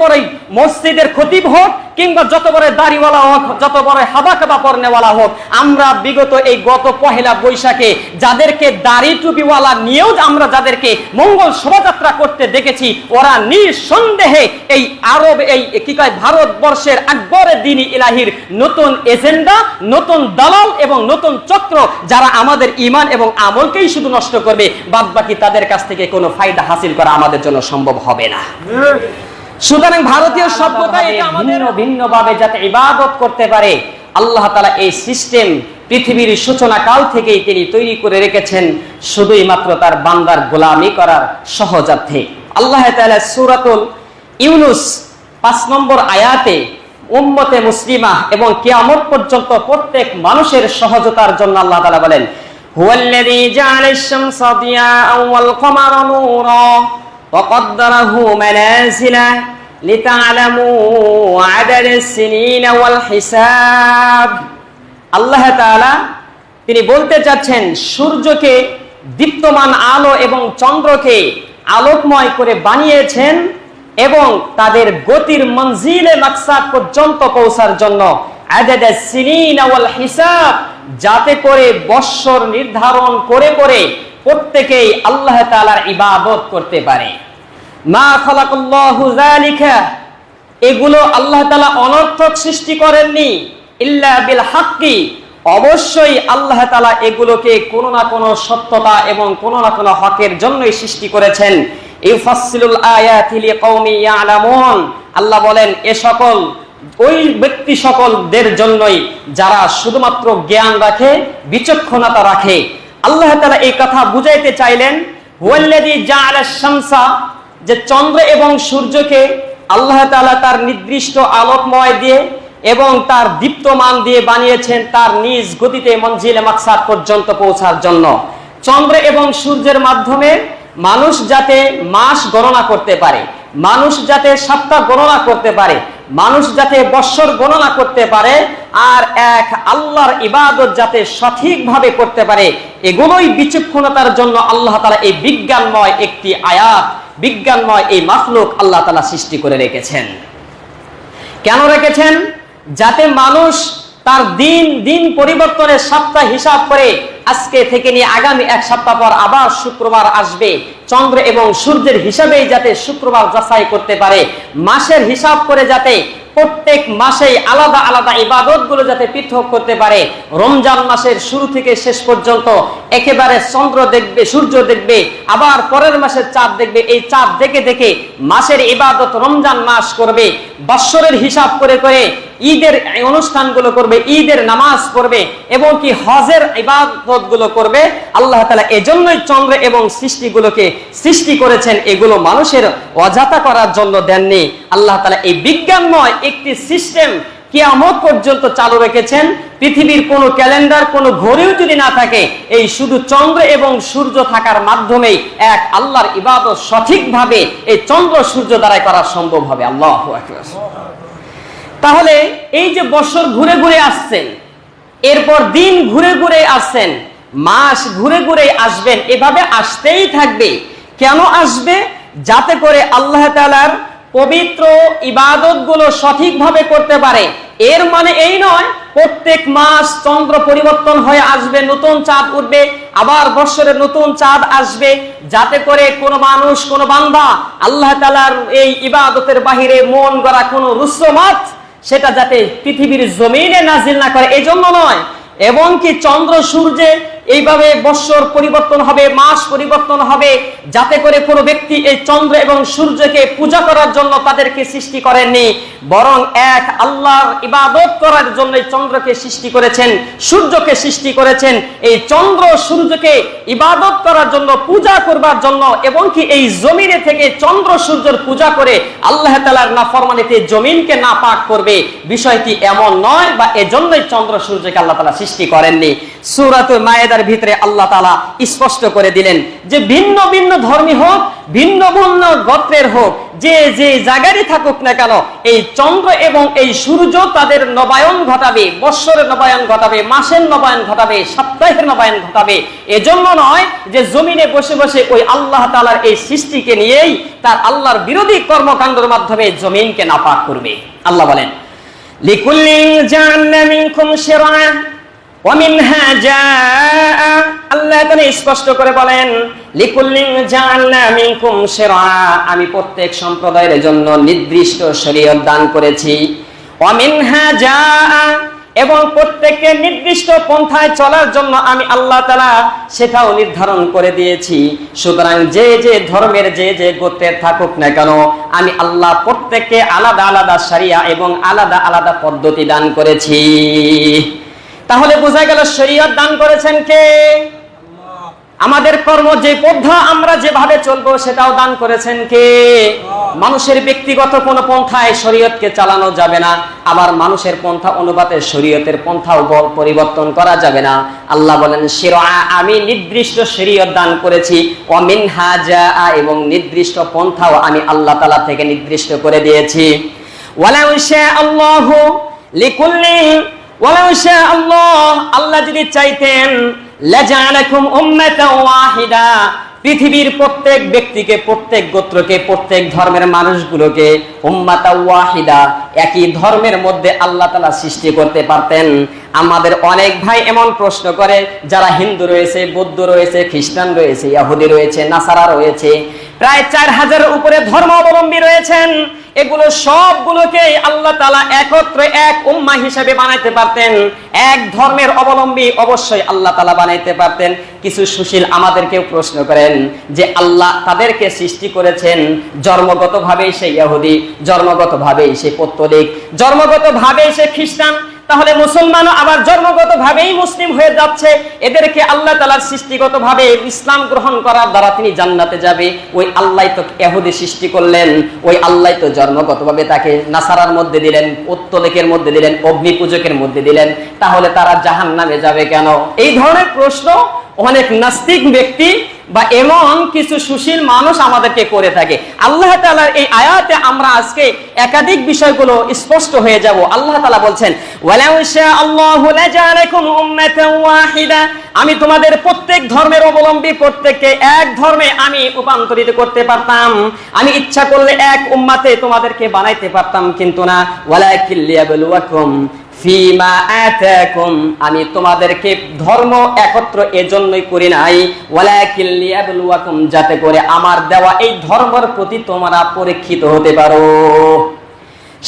বড়ই মসজিদের খতিব হোক কিংবা যত বড় দাড়িওয়ালা হোক, যত বড় হাবা কাবা পরনেওয়ালা হোক, আমরা বিগত এই গত পহেলা বৈশাখে যাদেরকে দাড়ি টুপিওয়ালা নিয়েও আমরা যাদেরকে মঙ্গল শোভাযাত্রা করতে দেখেছি, ওরা নিঃসন্দেহে এই আরব এই কি কয় ভারতবর্ষের আকবরের দ্বীন-ই ইলাহির নতুন এজেন্ডা, নতুন দালাল এবং নতুন চক্র, যারা আমাদের ঈমান এবং আমলকেই শুধু নষ্ট করবে, বাদ বাকি তাদের কাছ থেকে কোনো ফায়দা হাসিল করা আমাদের জন্য সম্ভব হবে না। সুতরাং ভারতীয় সভ্যতায় এটা আমাদের ভিন্ন ভাবে যাতে ইবাদত করতে পারে, আল্লাহ তাআলা এই সিস্টেম পৃথিবীর সূচনা কাল থেকেই তিনি তৈরি করে রেখেছেন শুধুই মাত্র তার বান্দার গোলামি করার সহজার্থে। আল্লাহ তাআলা সূরাতুল ইউনুস 5 নম্বর আয়াতে উম্মতে মুসলিমা এবং কিয়ামত পর্যন্ত প্রত্যেক মানুষের সহজতার জন্য আল্লাহ তাআলা বলেন, হুয়াল্লাযী জাআলাশ শামসা দিয়াআন ওয়াল কমারা নূরা ওয়া কদ্দারাহু মানাজিলা লিতা'লামু আদাদাস সিনিনা ওয়াল হিসাব। আল্লাহ তাআলা তিনি বলতে চাচ্ছেন সূর্যকে দীপ্তমান আলো এবং চন্দ্রকে আলোকময় করে বানিয়েছেন এবং তাদের গতির মঞ্জিলে মাকসাদ পর্যন্ত পৌঁছার জন্য আদাদাস সিনিনা ওয়াল হিসাব, যাতে করে বৎসর নির্ধারণ করে করে প্রত্যেকেই আল্লাহ তাআলার ইবাদত করতে পারে। মা খালাকাল্লাহু যালিকা, এগুলো আল্লাহ তাআলা অনর্থক সৃষ্টি করেননি, ইল্লা বিল হাক্কি, অবশ্যই আল্লাহ তাআলা এগুলোকে কোনো না কোনো সত্যতা এবং কোনো না কোনো হকের জন্যই সৃষ্টি করেছেন। ইউফাসসিলুল আয়াতি লিকাওমি ইয়ালামুন, আল্লাহ বলেন এ সকল ওই ব্যক্তি সকলদের জন্যই যারা শুধুমাত্র জ্ঞান রাখে, বিচক্ষণতা রাখে। আল্লাহ তাআলা এই কথা বুঝাইতে চাইলেন, হুয়াল্লাযী জাআলাশ শামসা, যে চন্দ্র এবং সূর্যকে আল্লাহ তাআলা তার নির্দিষ্ট আলোকময় দিয়ে এবং তার দীপ্তমান দিয়ে বানিয়েছেন তার নিজ গতিতে মঞ্জিলে মাকসাদ পর্যন্ত পৌঁছার জন্য। চন্দ্র এবং সূর্যের মাধ্যমে মানুষ যাতে মাস গণনা করতে পারে, মানুষ যাতে সপ্তাহ গণনা করতে পারে, মানুষ যাতে বৎসর গণনা করতে পারে, আর এক আল্লাহর ইবাদত যাতে সঠিকভাবে করতে পারে, এগুলোই বিচক্ষণতার জন্য আল্লাহ তাআলা এই বিজ্ঞানময় একটি আয়াত, বিজ্ঞানময় এই মাখলুক আল্লাহ তাআলা সৃষ্টি করে রেখেছেন। কেন রেখেছেন? যাতে মানুষ তার দিন দিন পরিবর্তনের সপ্তাহ হিসাব করে আজকে থেকে নিয়ে আগামী এক সপ্তাহ পর আবার শুক্রবার আসবে, চন্দ্র এবং সূর্যের হিসাবেই যাতে শুক্রবার যাচাই করতে পারে, মাসের হিসাব করে যাতে প্রত্যেক মাসেই আলাদা আলাদা ইবাদতগুলো যাতে পৃথক করতে পারে। রমজান মাসের শুরু থেকে শেষ পর্যন্ত একেবারে চন্দ্র দেখবে, সূর্য দেখবে, আবার পরের মাসের চাঁদ দেখবে, এই চাঁদ দেখে দেখে মাসের ইবাদত রমজান মাস করবে, বৎসরের হিসাব করে করে ঈদের অনুষ্ঠানগুলো করবে, ঈদের নামাজ পড়বে এবং কি হজের ইবাদতগুলো করবে। আল্লাহ তাআলা এজন্যই চন্দ্র এবং সৃষ্টিগুলোকে সৃষ্টি করেছেন, এগুলো মানুষের অজাতা করার জন্য দেননি। আল্লাহ তাআলা এই বিজ্ঞানময় একটি সিস্টেম কিয়ামত পর্যন্ত চালু রেখেছেন। পৃথিবীর কোনো ক্যালেন্ডার, কোনো ঘড়িও যদি না থাকে, এই শুধু চন্দ্র এবং সূর্য থাকার মাধ্যমেই এক আল্লাহর ইবাদত সঠিকভাবে এই চন্দ্র সূর্য দ্বারাই করা সম্ভব হবে। আল্লাহু আকবার। তাহলে এই যে বছর ঘুরে ঘুরে আসছেন, এরপর দিন ঘুরে ঘুরে আসছেন, মাস ঘুরে ঘুরে আসবেন, এভাবে আসতেই থাকবে। কেন আসবে? যাতে করে আল্লাহ তাআলার পবিত্র ইবাদতগুলো সঠিকভাবে করতে পারে। এর মানে এই নয় প্রত্যেক মাস চন্দ্র পরিবর্তন হয়ে আসবে, নতুন চাঁদ উঠবে, আবার বৎসরে নতুন চাঁদ আসবে, যাতে করে কোনো মানুষ, কোনো বান্দা আল্লাহ তাআলার এই ইবাদতের বাহিরে মন গড়া কোনো রুসুমাত সেটা যাতে পৃথিবীর জমিনে নাজিল না করে, এই জন্য নয়। এবং কি চন্দ্র সূর্যে এইভাবে বৎসর পরিবর্তন হবে, মাস পরিবর্তন হবে, যাতে করে কোনো ব্যক্তি এই চন্দ্র এবং সূর্যকে পূজা করার জন্য তাদেরকে সৃষ্টি করেননি, বরং এক আল্লাহর ইবাদত করার জন্য চন্দ্রকে সৃষ্টি করেছেন, সূর্যকে সৃষ্টি করেছেন। এই চন্দ্র সূর্যকে ইবাদত করার জন্য, পূজা করবার জন্য, এবং কি এই জমিনে থেকে চন্দ্র সূর্যের পূজা করে আল্লাহ তাআলার নাফরমানিতে জমিনকে নাপাক করবে, বিষয়টি এমন নয়, বা এজন্যই চন্দ্র সূর্যকে আল্লাহ তাআলা সৃষ্টি করেননি। সূরাতুল মায়েদার ভিতরে আল্লাহ তাআলা স্পষ্ট করে দিলেন যে ভিন্ন ভিন্ন ধর্মী হোক, ভিন্ন ভিন্ন গোত্রের হোক, যে যে জায়গায় থাকুক না কেন, এই চন্দ্র এবং এই সূর্য তাদের নবায়ন ঘটাবে, বৎসরের নবায়ন ঘটাবে, মাসের নবায়ন ঘটাবে, সপ্তাহের নবায়ন ঘটাবে। এজন্য নয় যে জমিনে বসে বসে ওই আল্লাহ তাআলার এই সৃষ্টিকে নিয়েই তার আল্লাহর বিরোধী কর্মকাণ্ডের মাধ্যমে জমিনকে নাপাক করবে। আল্লাহ বলেন লিকুল্লিন জাআলনা মিনকুম শিরআ ওয়া মিনহা জাআ। আল্লাহ তাআলা স্পষ্ট করে বলেন লিকুল্লিন জাআলনা মিনকুম শিরআ, আমি প্রত্যেক সম্প্রদায়ের জন্য নির্দিষ্ট শরীয়ত দান করেছি। ওয়া মিনহা জাআ, এবং প্রত্যেককে নির্দিষ্ট পন্থায় চলার জন্য আমি আল্লাহ তাআলা সেটাও নির্ধারণ করে দিয়েছি। সুতরাং যে যে ধর্মের যে যে গোত্রের থাকুক না কেন, আমি আল্লাহ প্রত্যেককে আলাদা আলাদা শরিয়া এবং আলাদা আলাদা পদ্ধতি দান করেছি। তাহলে বোঝা গেল শরীয়ত দান করেছেন কে? আমাদের কর্ম যে পন্থা আমরা যেভাবে চলবো সেটাও দান করেছেন কে? মানুষের ব্যক্তিগত কোন পন্থায় শরীয়তকে চালানো যাবে না, আবার মানুষের পন্থা অনুপাতে শরীয়তের পন্থাও পরিবর্তন করা যাবে না। আল্লাহ বলেন শিরআ, আমি নির্দিষ্ট শরীয়ত দান করেছি। ওয়া মিনহা জাআ, এবং নির্দিষ্ট পন্থাও আমি আল্লাহ তাআলা থেকে নির্দিষ্ট করে দিয়েছি। ওয়ালাউ শাআল্লাহু লিকুল্লি, ওয়ালাউ শাআল্লাহ, আল্লাহ যদি চাইতেন লাজালাকুম উম্মাতান ওয়াহিদা, পৃথিবীর প্রত্যেক ব্যক্তিকে, প্রত্যেক গোত্রকে, প্রত্যেক ধর্মের মানুষগুলোকে উম্মাতান ওয়াহিদা, একই ধর্মের মধ্যে আল্লাহ তাআলা সৃষ্টি করতে পারতেন। আমাদের অনেক ভাই এমন প্রশ্ন করে, যারা হিন্দু রয়েছে, বৌদ্ধ রয়েছে, খ্রিস্টান রয়েছে, ইহুদি রয়েছে, নাসারা রয়েছে, প্রায় 4000-এর উপরে ধর্মাবলম্বী রয়েছেন, এগুলো সবগুলোকে আল্লাহ তাআলা একত্রে এক উম্মাহ হিসেবে বানাইতে পারতেন, এক ধর্মের অবলম্বী অবশ্যই আল্লাহ তাআলা বানাইতে পারতেন। কিছু সুশীল আমাদেরকেও প্রশ্ন করেন যে আল্লাহ তাদেরকে সৃষ্টি করেছেন জন্মগতভাবেই সে ইহুদি, জন্মগতভাবেই সে পৌত্তলিক, জন্মগতভাবেই সে খ্রিস্টান, তাহলে মুসলমানও আবার জন্মগতভাবেই মুসলিম হয়ে যাচ্ছে। এদেরকে আল্লাহ তাআলার সৃষ্টিগতভাবে ইসলাম গ্রহণ করার দ্বারা তিনি জান্নাতে যাবে। ওই আল্লাহ তো ইহুদি সৃষ্টি করলেন, ওই আল্লাহ তো জন্মগতভাবে তাকে নাসারার মধ্যে দিলেন, পৌত্তলিকের মধ্যে দিলেন, অগ্নি পূজকের মধ্যে দিলেন, তাহলে তারা জাহান্নামে যাবে কেন? এই ধরনের প্রশ্ন অনেক নাস্তিক ব্যক্তি বা এমন কিছু সুশীল মানুষ আমাদেরকে করে থাকে। আল্লাহ তাআলার এই আয়াতে আমরা আজকে একাধিক বিষয়গুলো স্পষ্ট হয়ে যাব। আল্লাহ তাআলা বলছেন ওয়ালাউ শাআল্লাহু লাজালাকুম উম্মাতান ওয়াহিদা, আমি তোমাদের প্রত্যেক ধর্মের অবলম্বী প্রত্যেককে এক ধর্মে আমি রূপান্তরিত করতে পারতাম, আমি ইচ্ছা করলে এক উম্মাতে তোমাদেরকে বানাইতে পারতাম, কিন্তু না। ওয়ালাকিন লিয়াবলুয়াকুম ফিমা আতাকুম, আমি তোমাদেরকে ধর্ম একত্র এজন্যই করি নাই, ওয়ালাকিন লিয়াবলুয়াকুম, যাতে করে আমার দেওয়া এই ধর্মের প্রতি তোমরা পরীক্ষিত হতে পারো।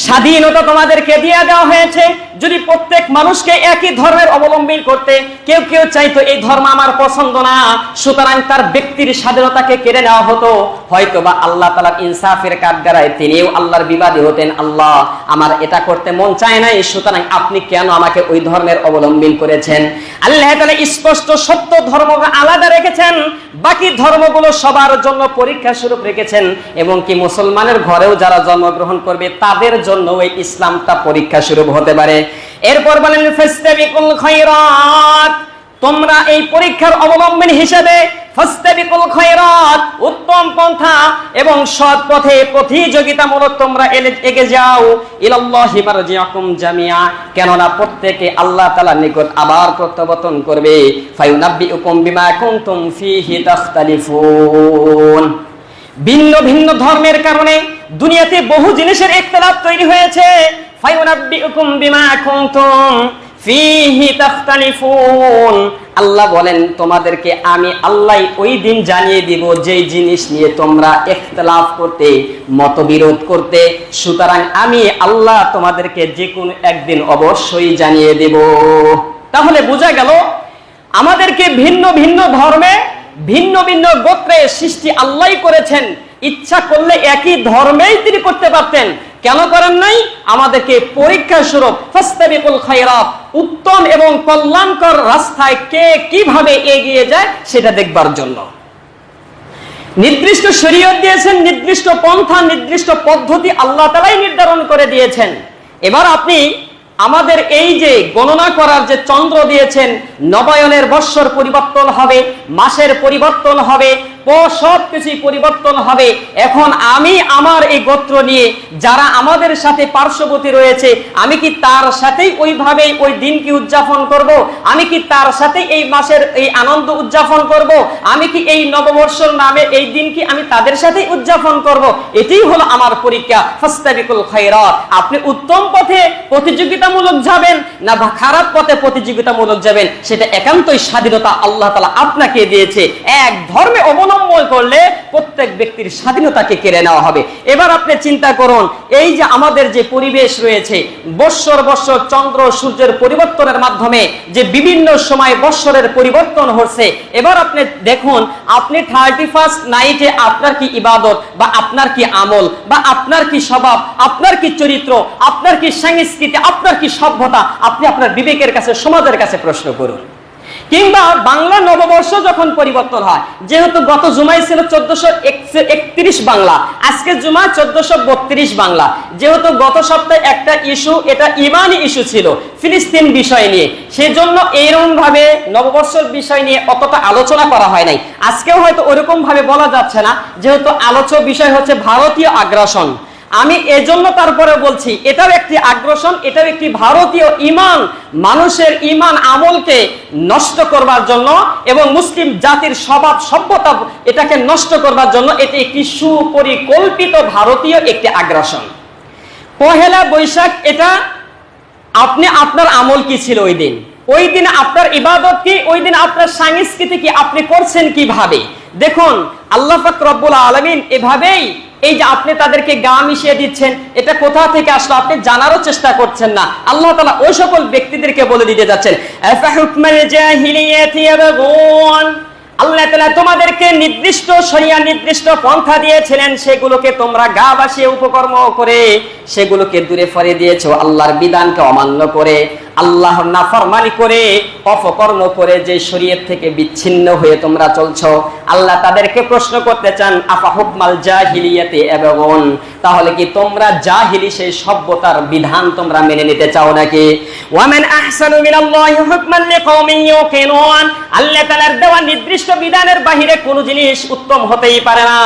স্বাধীনতা তোমাদেরকে দিয়ে দেওয়া হয়েছে। যদি প্রত্যেক মানুষকে একই ধর্মের অবলম্বন করতে, কেউ কেউ চাইতো এই ধর্ম আমার পছন্দ না, সুতরাং তার ব্যক্তির স্বাধীনতাকে কেড়ে নেওয়া হতো, হয়তো বা আল্লাহ তাআলার ইনসাফের কাঠগড়ায় তিনিও আল্লাহর বিবাদী হতেন। আল্লাহ, আমার এটা করতে মন চায় নাই, সুতরাং আপনি কেন আমাকে ওই ধর্মের অবলম্বন করেছেন? আল্লাহ তাআলা স্পষ্ট সত্য ধর্মকে আলাদা রেখেছেন, বাকি ধর্মগুলো সবার জন্য পরীক্ষা স্বরূপ রেখেছেন, এবং কি মুসলমানের ঘরেও যারা জন্মগ্রহণ করবে তাদের জন্য এই ইসলামটা পরীক্ষা স্বরূপ হতে পারে। এরপর বলেন ফাস্তাবিকুল খায়রাত, তোমরা এই পরীক্ষার অবলম্বন হিসেবে ফাস্তাবিকুল খায়রাত, উত্তম পন্থা এবং সৎ পথে প্রতিযোগিতামূলক তোমরা এগিয়ে যাও। ইলাল্লাহি মারজিউকুম জামিআ, কেননা প্রত্যেকে আল্লাহ তাআলার নিকট আবার প্রত্যাবর্তন করবে। ফায়ুনাব্বিউকুম বিমা কুনতুম ফীহি তাখতালিফুন, ভিন্ন ভিন্ন ধর্মের কারণে দুনিয়াতে বহু জিনিসের ইখতিলাফ তৈরি হয়েছে। ফায়ুনাব্বিউকুম বিমা কুনতুম ফীহি তাখতালিফুন, আল্লাহ বলেন তোমাদেরকে আমি আল্লাহ ওই দিন জানিয়ে দিব যেই জিনিস নিয়ে তোমরা ইখতিলাফ করতে, মতবিরোধ করতে, সুতরাং আমি আল্লাহ তোমাদেরকে যে কোনো একদিন অবশ্যই জানিয়ে দেব। তাহলে বোঝা গেল আমাদেরকে ভিন্ন ভিন্ন ধর্মে, ভিন্ন ভিন্ন গোত্রে সৃষ্টি আল্লাহ করেছেন, ইচ্ছা করলে একই ধর্মেই তিনি করতে পারতেন, কেন করেন নাই? আমাদেরকে পরীক্ষা স্বরূপ ফাস্তাবিকুল খায়রাত, উত্তম এবং কল্যাণকর রাস্তায় কে কিভাবে এগিয়ে যায় সেটা দেখবার জন্য। নির্দিষ্ট শরীয়ত দিয়েছেন, নির্দিষ্ট পন্থা, নির্দিষ্ট পদ্ধতি আল্লাহ তাআলাই নির্ধারণ করে দিয়েছেন। এবার আপনি আমাদের এই যে গণনা করার যে চন্দ্র দিয়েছেন, নবায়নের বৎসর পরিবর্তন হবে, মাসের পরিবর্তন হবে, সবকিছুই পরিবর্তন হবে। এখন আমি আমার এই গোত্র নিয়ে যারা আমাদের সাথে পার্শ্ববর্তী রয়েছে, আমি কি তার সাথেই ওইভাবেই ওই দিনকে উদযাপন করব? আমি কি তার সাথে এই মাসের এই আনন্দ উদযাপন করব? আমি কি এই নববর্ষর নামে এই দিন কি আমি তাদের সাথেই উদযাপন করব? এটাই হলো আমার পরীক্ষা। ফাস্তাবিকুল খায়রাত, আপনি উত্তম পথে প্রতিযোগিতামূলক যাবেন না খারাপ পথে প্রতিযোগিতামূলক যাবেন, সেটা একান্তই স্বাধীনতা আল্লাহ তাআলা আপনাকে দিয়েছে। এক ধর্মে অবলম্বন করলে প্রত্যেক ব্যক্তির স্বাধীনতাকে কেড়ে নেওয়া হবে। এবার আপনি চিন্তা করুন, এই যে আমাদের যে পরিবেশ রয়েছে, বৎসর বৎসর চন্দ্র সূর্যের পরিবর্তনের মাধ্যমে যে বিভিন্ন সময় বৎসরের পরিবর্তন হচ্ছে, এবার আপনি দেখুন, আপনি 31st নাইটে আপনার কি ইবাদত বা আপনার কি আমল বা আপনার কি স্বভাব, আপনার কি চরিত্র, আপনার কি সংস্কৃতি, আপনার কি সভ্যতা, আপনি আপনার বিবেকের কাছে, সমাজের কাছে প্রশ্ন করুন। কিংবা বাংলা নববর্ষ যখন পরিবর্তন হয়, যেহেতু গত জুমাই ছিল 1431 বাংলা, আজকে জুমা 1432 বাংলা, যেহেতু গত সপ্তাহে একটা ইস্যু, এটা ইমানি ইস্যু ছিল ফিলিস্তিন বিষয় নিয়ে, সেজন্য এইরকম ভাবে নববর্ষের বিষয় নিয়ে অতটা আলোচনা করা হয় নাই। আজকেও হয়তো ওরকম ভাবে বলা যাচ্ছে না, যেহেতু আলোচ্য বিষয় হচ্ছে ভারতীয় আগ্রাসন। আমি এজন্য তারপরে বলছি, এটাও একটি আগ্রাসন, এটাও একটি ভারতীয় ইমান, মানুষের ইমান আমলকে নষ্ট করবার জন্য এবং মুসলিম জাতির স্বভাব সভ্যতা এটাকে নষ্ট করবার জন্য এটি একটি সুপরিকল্পিত ভারতীয় একটি আগ্রাসন। পহেলা বৈশাখ, এটা আপনি আপনার আমল কি ছিল ওই দিন, ওই দিন আপনার ইবাদত কি, ওই দিন আপনার সংস্কৃতি কি, আপনি করছেন কিভাবে? দেখুন, আল্লাহ পাক রব্বুল আলামিন এভাবেই, এই যে আপনি তাদেরকে গা মিশিয়ে দিচ্ছেন, এটা কোথা থেকে আসলো আপনি জানারও চেষ্টা করছেন না। আল্লাহ তাআলা ওই সকল ব্যক্তিদেরকে বলে দিতে যাচ্ছেন, আফাহুকমাল জাহিলিয়াতি ইয়াবগুন, আল্লাহ তাআলা তোমাদেরকে নির্দিষ্ট শরিয়া নির্দিষ্ট পন্থা দিয়েছিলেন, সেগুলোকে তোমরা গা ভাসিয়ে উপকর্ম করে সেগুলোকে দূরে সরিয়ে দিয়েছো। আল্লাহর বিধানকে অমান্য করে, আল্লাহর নাফরমানি করে, অপকর্ম করে যে শরীয়ত থেকে বিচ্ছিন্ন হয়ে তোমরা চলছো, আল্লাহ তাদেরকে প্রশ্ন করতে চান, আফা হুকমাল জাহিলিয়াতি ইয়াবগুন, তাহলে কি তোমরা জাহিলি সেই সভ্যতার বিধান তোমরা মেনে নিতে চাও নাকি? ওয়া মান আহসানু মিনাল্লাহি হুকমান লিকাওমিন ইউকিনুন, আল্লাহ তাআলার দেওয়া নির্দিষ্ট বিধানের বাহিরে কোনো জিনিস উত্তম হতেই পারে না।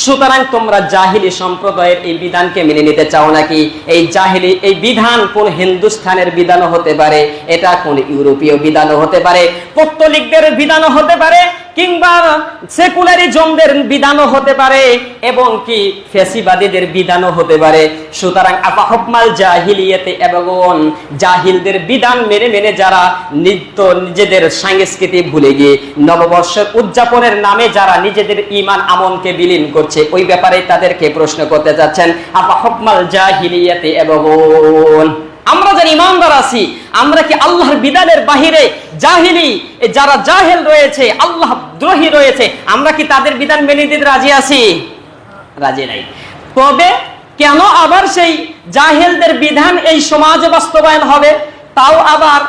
সুতরাং তোমরা জাহিলি সম্প্রদায়ের এই বিধানকে মেনে নিতে চাও নাকি? এই জাহিলি এই বিধান কোন হিন্দুস্তানের বিধানও হতে পারে, এটা কোন ইউরোপীয় বিধানও হতে পারে, পত্তলিকদের বিধানও হতে পারে, কিংবা সেকুলারিজমদের বিধানও হতে পারে, এবং কি ফ্যাসিবাদীদের বিধানও হতে পারে। সুতরাং আফা হুকমাল জাহিলিয়াতি ইয়াবগুন, জাহিলদের বিধান মেনে মেনে যারা নিজেদের সংস্কৃতি ভুলে গিয়ে নববর্ষের উদযাপনের নামে যারা নিজেদের ঈমান আমলকে বিলীন করছে, ওই ব্যাপারে তাদেরকে প্রশ্ন করতে যাচ্ছেন, আফা হুকমাল জাহিলিয়াতি ইয়াবগুন। আমরা যারা ঈমানদার আছি, আমরা কি আল্লাহর বিধানের বাহিরে জাহিলি যারা জাহেল রয়েছে, আল্লাহ দ্রোহী রয়েছে, আমরা কি তাদের বিধান মেনে নিতে রাজি আছি? রাজি নাই। তবে কেন আবার সেই জাহেলদের বিধান এই সমাজে বাস্তবায়ন হবে? তাও আবার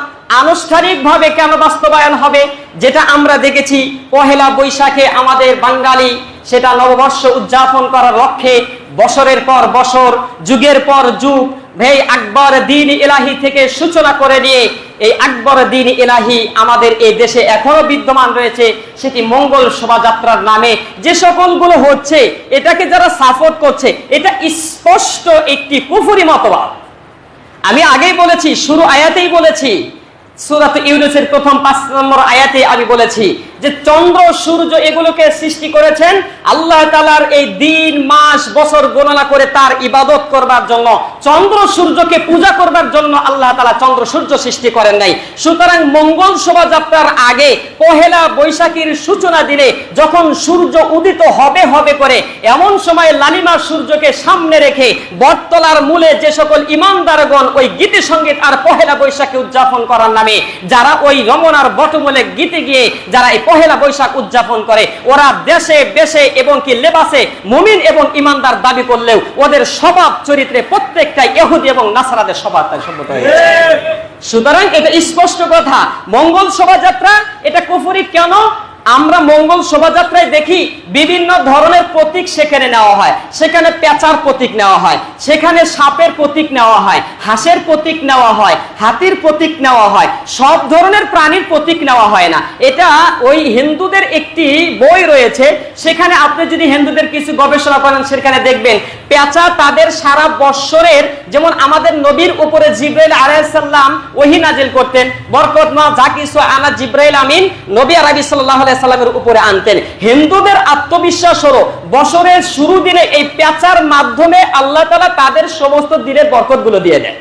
আনুষ্ঠানিকভাবে কেন বাস্তবায়ন হবে? যেটা আমরা দেখেছি পহেলা বৈশাখে আমাদের বাঙালি সেটা নববর্ষ উদযাপন করার লক্ষ্যে বছরের পর বছর, যুগের পর যুগ ভাই আকবর দ্বীন ইলাহি থেকে সূচনা করে নিয়ে এই আকবর দ্বীন ইলাহি আমাদের এই দেশে এখনো বিদ্যমান রয়েছে। সেটি মঙ্গল শোভাযাত্রার নামে যে সকলগুলো হচ্ছে, এটাকে যারা সাপোর্ট করছে, এটা স্পষ্ট একটি কুফরি মতবাদ। আমি আগেই বলেছি, শুরু আয়াতেই বলেছি, সূরা ইউনূসের প্রথম 5 নম্বর আয়াতে আমি বলেছি যে চন্দ্র সূর্য এগুলোকে সৃষ্টি করেছেন আল্লাহ তাআলার এই দিন মাস বছর গণনা করে তার ইবাদত করবার জন্য, চন্দ্র সূর্যকে পূজা করবার জন্য আল্লাহ তাআলা চন্দ্র সূর্য সৃষ্টি করেন নাই। সুতরাং মঙ্গল শোভাযাত্রার আগে পহেলা বৈশাখীর সূচনা দিলে যখন সূর্য উদিত হবে হবে করে, এমন সময় লালিমা সূর্যকে সামনে রেখে বটতলার মূলে যে সকল ইমানদারগণ ওই গীতি সঙ্গীত আর পহেলা বৈশাখী উদযাপন করার নামে যারা ওই রমনার বটমূলে গীতে গিয়ে যারা এই পহেলা বৈশাখ উদযাপন করে, ওরা দেশে দেশে এবং কি লেবাসে মুমিন এবং ইমানদার দাবি করলেও ওদের স্বভাব চরিত্রে প্রত্যেকটাই ইহুদি এবং নাসারাদের স্বভাবটাই সভ্যতা হয়ে গেছে। সুতরাং এটা স্পষ্ট কথা, মঙ্গল শোভাযাত্রা এটা কুফরি কেন? আমরা মঙ্গল শোভাযাত্রায় দেখি বিভিন্ন ধরনের প্রতীক সেখানে নেওয়া হয়, সেখানে পেঁচার প্রতীক নেওয়া হয়, সেখানে সাপের প্রতীক নেওয়া হয়, হাঁসের প্রতীক নেওয়া হয়, হাতির প্রতীক নেওয়া হয়, সব ধরনের প্রাণীর প্রতীক নেওয়া হয় না। এটা ওই হিন্দুদের একটি বই রয়েছে, সেখানে আপনি যদি হিন্দুদের কিছু গবেষণা করেন সেখানে দেখবেন পেঁচা তাদের সারা বৎসরের, যেমন আমাদের নবীর উপরে জিবরাইল আলাইহিস সালাম ওহী নাজিল করতেন, বরকতময় যা কিছু আনা জিবরাইল আমিন নবী আরবি সাল্লাল্লাহু আলাইহি সাল্লামের উপরে আনতেন। হিন্দুদের আত্মবিশ্বাস হলো বছরের শুরু দিনে এই পেঁচার মাধ্যমে আল্লাহ তাআলা তাদের সমস্ত দিনের বরকতগুলো দিয়ে দেন।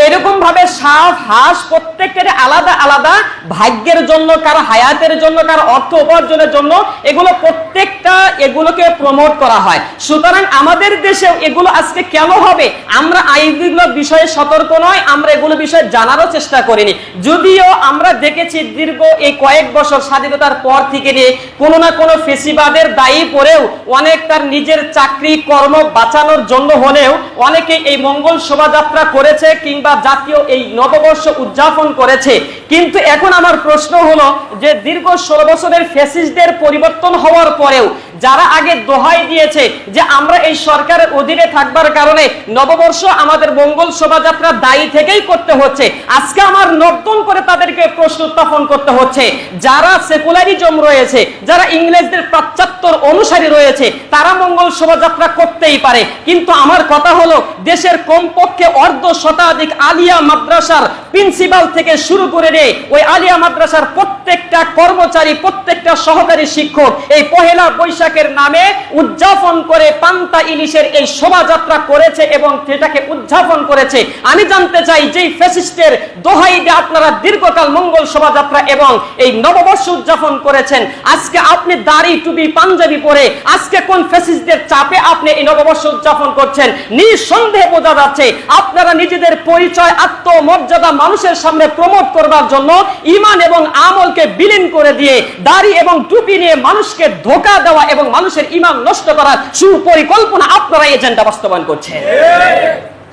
এরকম ভাবে সাপ হাঁস প্রত্যেকটার আলাদা আলাদা ভাগ্যের জন্য, কারো হায়াতের জন্য, কারো অর্থ উপার্জনের জন্য, এগুলো প্রত্যেকটা এগুলোকে প্রমোট করা হয়। সুতরাং আমাদের দেশেও এগুলো আজকে কেন হবে, আমরা এইগুলো বিষয়ে সতর্ক নয়, আমরা এগুলো বিষয়ে জানারও চেষ্টা করিনি। যদিও আমরা দেখেছি দীর্ঘ এই কয়েক বছর স্বাধীনতার পর থেকে নিয়ে কোনো না কোনো ফেসিবাদের দায়ী পড়েও অনেক তার নিজের চাকরি কর্ম বাঁচানোর জন্য হলেও অনেকে এই মঙ্গল শোভাযাত্রা করেছে কিংবা জাতীয় এই নববর্ষ উদযাপন করেছে। কিন্তু এখন আমার প্রশ্ন হলো যে দীর্ঘ 16 বছরের ফ্যাসিস্টদের পরিবর্তন হওয়ার পরেও যারা আগে দোহাই দিয়েছে যে আমরা এই সরকারের অধীনে থাকবার কারণে নববর্ষ আমাদের মঙ্গল শোভাযাত্রা দায়ী থেকেই করতে হচ্ছে, আজকে আমার নতুন করে তাদেরকে প্রশ্ন উত্থাপন করতে হচ্ছে। যারা সেকুলারিজম রয়েছে, যারা ইংরেজদের পাশ্চাত্যর অনুসারী রয়েছে, তারা মঙ্গল শোভাযাত্রা করতেই পারে, কিন্তু আমার কথা হলো দেশের কমপক্ষে অর্ধ শতাধিক আলিয়া মাদ্রাসার প্রিন্সিপাল থেকে শুরু করে ওই আলিয়া মাদ্রাসার প্রত্যেকটা কর্মচারী, প্রত্যেকটা সহকারী শিক্ষক এই পহেলা বৈশাখের নামে উদযাপন করে পান্তা ইলিশের এই শোভাযাত্রা করেছে এবং সেটাকে উদযাপন করেছে। আমি জানতে চাই যে ফ্যাসিস্টের দোহাই দিয়ে আপনারা দীর্ঘকাল মঙ্গল শোভাযাত্রা এবং এই নববর্ষ উদযাপন করেছেন, আজকে আপনি দাড়ি টুপি পাঞ্জাবি পরে আজকে কোন ফ্যাসিস্টদের চাপে আপনি এই নববর্ষ উদযাপন করছেন? নিঃসন্দেহে বোঝা যাচ্ছে আপনারা নিজেদের পরিচয় আত্মমর্যাদা মানুষের সামনে প্রমোট করবার জন্য ঈমান এবং আমলকে বিলীন করে দিয়ে দাড়ি এবং টুপি নিয়ে মানুষকে ধোঁকা দেওয়া এবং মানুষের ঈমান নষ্ট করার সুপরিকল্পনা আপনারা এজেন্ডা বাস্তবায়ন করছেন।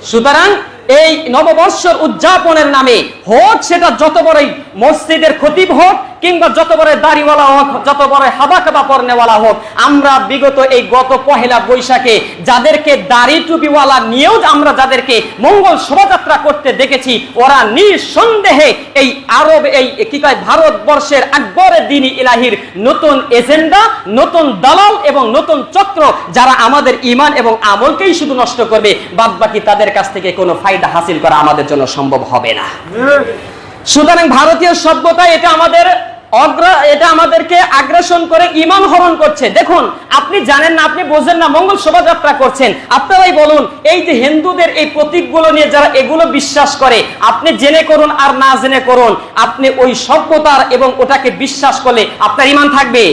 সুতরাং এই নববর্ষের উদযাপনের নামে হোক সেটা যত বড়ই মসজিদের খতিব হোক কিংবা যত বড় দাড়িওয়ালা হোক, যত বড় হাবা কাবা পরনেওয়ালা হোক, আমরা বিগত এই গত পহেলা বৈশাখে যাদেরকে দাড়ি টুপিওয়ালা নিয়েও আমরা যাদেরকে মঙ্গল শোভাযাত্রা করতে দেখেছি, ওরা নিঃসন্দেহে এই আরব এই কি কয় ভারতবর্ষের আকবরের দ্বীন-ই ইলাহির নতুন এজেন্ডা, নতুন দালাল এবং নতুন চক্র, যারা আমাদের ঈমান এবং আমলকেই শুধু নষ্ট করবে, বাদ বাকি তাদের কাছ থেকে কোনো ফায়দা হাসিল করা আমাদের জন্য সম্ভব হবে না। সুতরাং ভারতীয় সভ্যতা এটা আমাদেরকে আগ্রাসন করে ঈমান হরণ করছে। দেখুন, আপনি জানেন না, আপনি বোঝেন না, মঙ্গল শোভাযাত্রা করছেন। আপনারাই বলুন, এই যে হিন্দুদের এই প্রতীকগুলো নিয়ে যারা এগুলো বিশ্বাস করে, আপনি জেনে করুন আর না জেনে করুন, আপনি ওই সভ্যতার এবং ওটাকে বিশ্বাস করলে আপনার ঈমান থাকবে?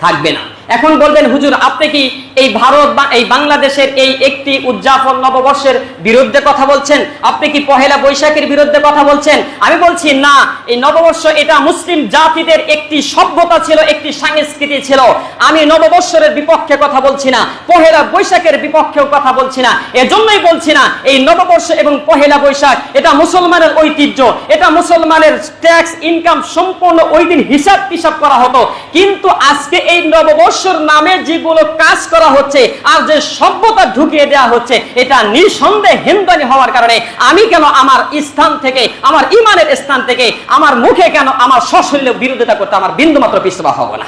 থাকবে না। এখন বলবেন হুজুর, আপনি কি এই ভারত বা এই বাংলাদেশের এই একটি উদযাপন নববর্ষের বিরুদ্ধে কথা বলছেন? আপনি কি পহেলা বৈশাখের বিরুদ্ধে কথা বলছেন? আমি বলছি না, এই নববর্ষ এটা মুসলিম জাতিদের একটি সভ্যতা ছিল, একটি সংস্কৃতি ছিল। আমি নববর্ষের বিপক্ষে কথা বলছি না, পহেলা বৈশাখের বিপক্ষেও কথা বলছি না। এজন্যই বলছি না এই নববর্ষ এবং পহেলা বৈশাখ এটা মুসলমানের ঐতিহ্য, এটা মুসলমানের ট্যাক্স ইনকাম সম্পূর্ণ ওই দিন হিসাব টিসাব করা হতো। কিন্তু আজকে এই নববর্ষের নামে যেগুলো কাজ করা হচ্ছে আর যে সভ্যতা ঢুকিয়ে দেওয়া হচ্ছে, এটা নিঃসন্দেহে হিন্দুয়ানি হওয়ার কারণে আমি কেন আমার স্থান থেকে, আমার ঈমানের স্থান থেকে, আমার মুখে কেন আমার সশরীরে বিরোধিতা করতে আমার বিন্দুমাত্র পিছপা হব না।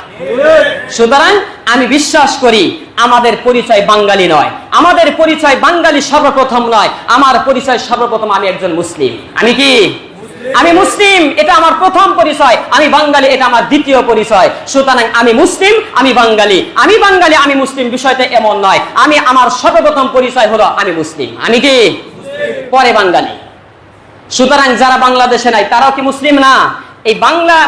সুতরাং আমি বিশ্বাস করি আমাদের পরিচয় বাঙালি নয়, আমাদের পরিচয় বাঙালি সর্বপ্রথম নয়, আমার পরিচয় সর্বপ্রথম আমি একজন মুসলিম। আমি কি? আমি মুসলিম, এটা আমার প্রথম পরিচয়। আমি বাঙালি, এটা আমার দ্বিতীয় পরিচয়। সুতরাং আমি মুসলিম, আমি বাঙালি, আমি বাঙালি, আমি মুসলিম, বিষয়টা এমন নয়। আমি আমার সর্বপ্রথম পরিচয় হলো আমি মুসলিম। আমি কি? পরে বাঙালি। সুতরাং যারা বাংলাদেশে নাই তারাও কি মুসলিম না? এই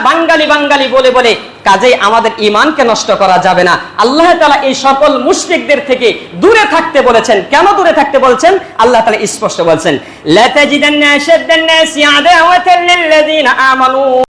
বাঙালি বলে বলে কাজেই আমাদের ঈমানকে নষ্ট করা যাবে না। আল্লাহ তাআলা এই সকল মুশরিকদের থেকে দূরে থাকতে বলেছেন। কেন দূরে থাকতে বলছেন? আল্লাহ তাআলা স্পষ্ট বলছেন, লা তাজিদান্না আশাদ্দান নাসি আদাওয়াতান লিল্লাযিনা আমানু